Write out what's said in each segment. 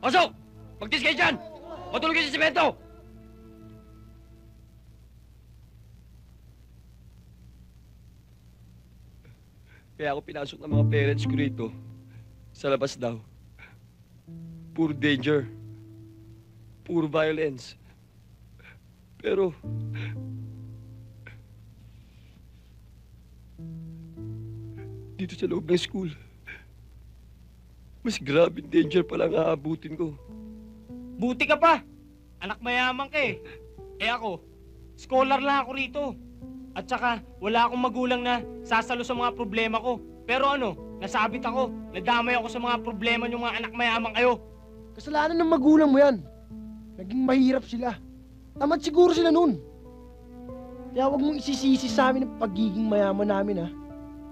Pasok! Magtis kayo dyan! Matulog kayo sa semento! Kaya ako pinasok ng mga parents ko rito. Sa labas daw. Puro danger. Puro violence. Pero... dito sa loob ng school, mas grabe danger pala ang aabutin ko. Buti ka pa! Anak mayaman ka eh. Eh ako, scholar lang ako rito. At saka, wala akong magulang na sasalo sa mga problema ko. Pero ano, nasabit ako. Nadamay ako sa mga problema ng mga anak mayaman kayo. Kasalanan ng magulang mo yan. Naging mahirap sila. Tamad siguro sila nun. Kaya huwag mong isisisi sa amin ang pagiging mayaman namin, ha?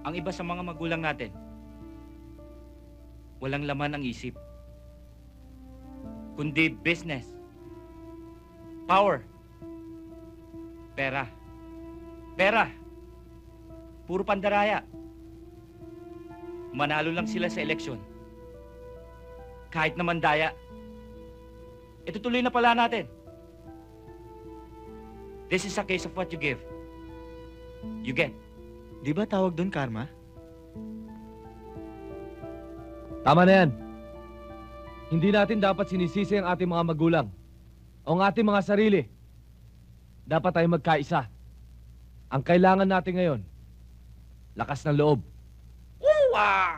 Ang iba sa mga magulang natin, walang laman ang isip. Kundi business, power, pera. Pera. Puro pandaraya. Manalo lang sila sa eleksyon. Kahit naman daya. Itutuloy na pala natin. This is a case of what you give. You get. Di ba tawag doon karma? Tama na yan. Hindi natin dapat sinisisi ang ating mga magulang o ang ating mga sarili. Dapat tayo magkaisa. Ang kailangan natin ngayon, lakas ng loob. Wow!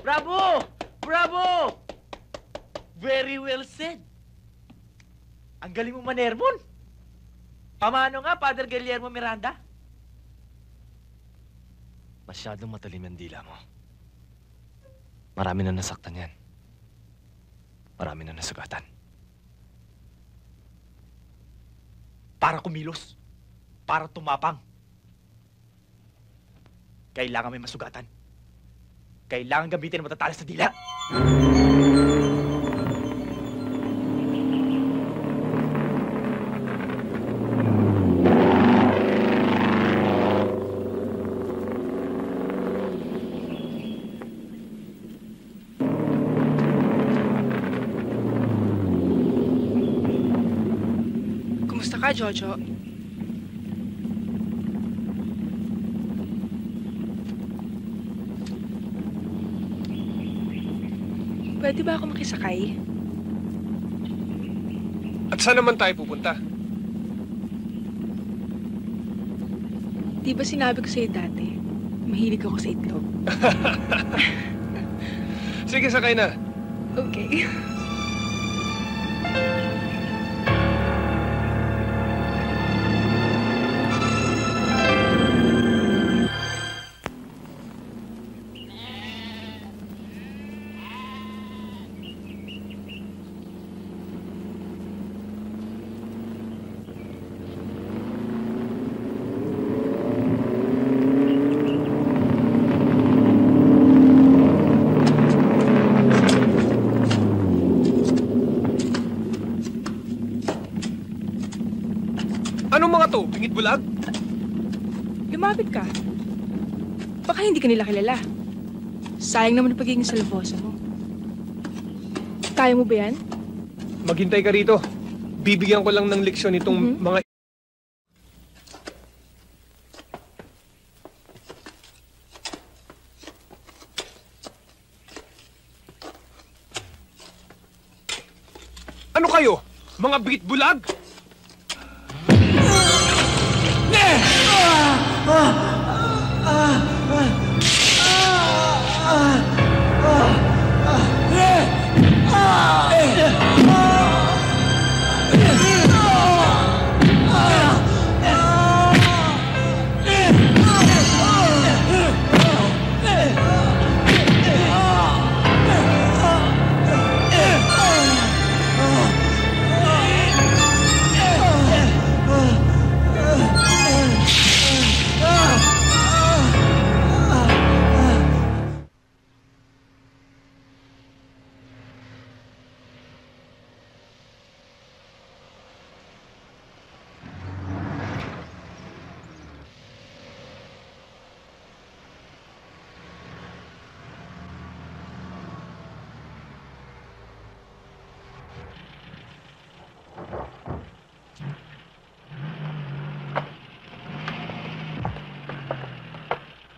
Bravo! Bravo! Very well said. Ang galing mo manerbon. Pamano nga, Father Guillermo Miranda? Masyadong matalim ang dila mo. Marami na nasaktan yan. Marami na nasugatan. Para kumilos. Para tumapang. Kailangan may masugatan. Kailangan gamitin ang matatalas na dila. Kumusta ka, Jojo? Pwede ba ako makisakay? At saan naman tayo pupunta? Di ba sinabi ko sa'yo dati, mahilig ako sa itlog? Sige, sakay na. Okay. Anong mga to? Bingit bulag? Lumapit ka. Baka hindi ka nila kilala. Sayang naman ang pagiging salvosa mo. Kaya mo ba yan? Maghintay ka rito. Bibigyan ko lang ng leksyon itong mga... Ano kayo? Mga bingit bulag?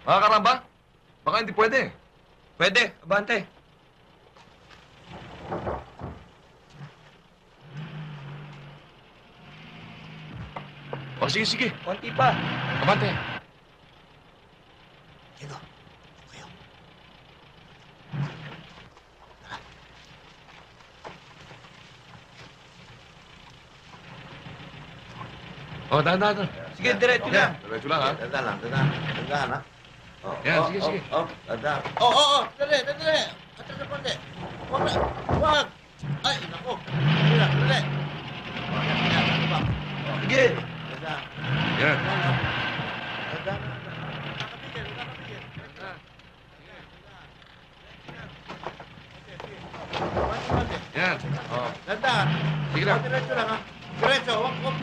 Mga karamba? Baka hindi pwede. Pwede, abante. O sige, sige. Konti pa. Abante. Oh, dahan. Sige, diretso lang. Diretso lang, ha? Tandaan, ha? Yan, sige, sige. Tandaan. Dali. Atras na konti. Wag. Ay, naku. Dali. Yan, ano ba? Sige. Tandaan. Yan. Tandaan. Nakapigil. Yan. Oh. Tandaan. Sige lang. Diretso lang, ha? Diretso, wag.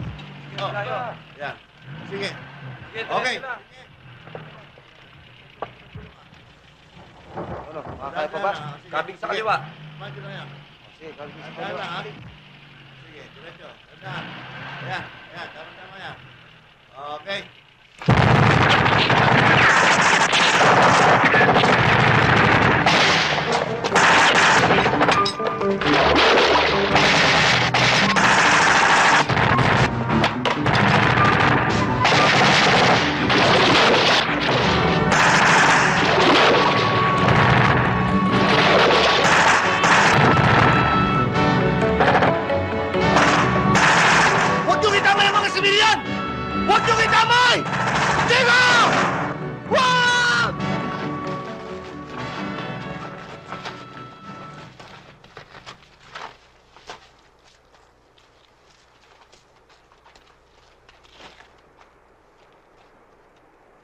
Yan. Sige. Okay. Ano, makakaya pa ba? Kabig sa kaliwa. Medyo na yan. Sige, kabig sa Tandaan kaliwa. lang, ha? Sige, diretso. Tandaan. Yan. Tama yan. Okay. Huwag niyong itamay ang mga sibilyan! Huwag niyong itamay! Digo! Huwag!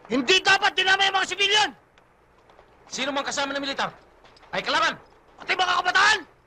Hindi dapat dinamay ang mga sibilyan! Sino mang kasama ng militar? Ay kalaban! Pati mga kabataan!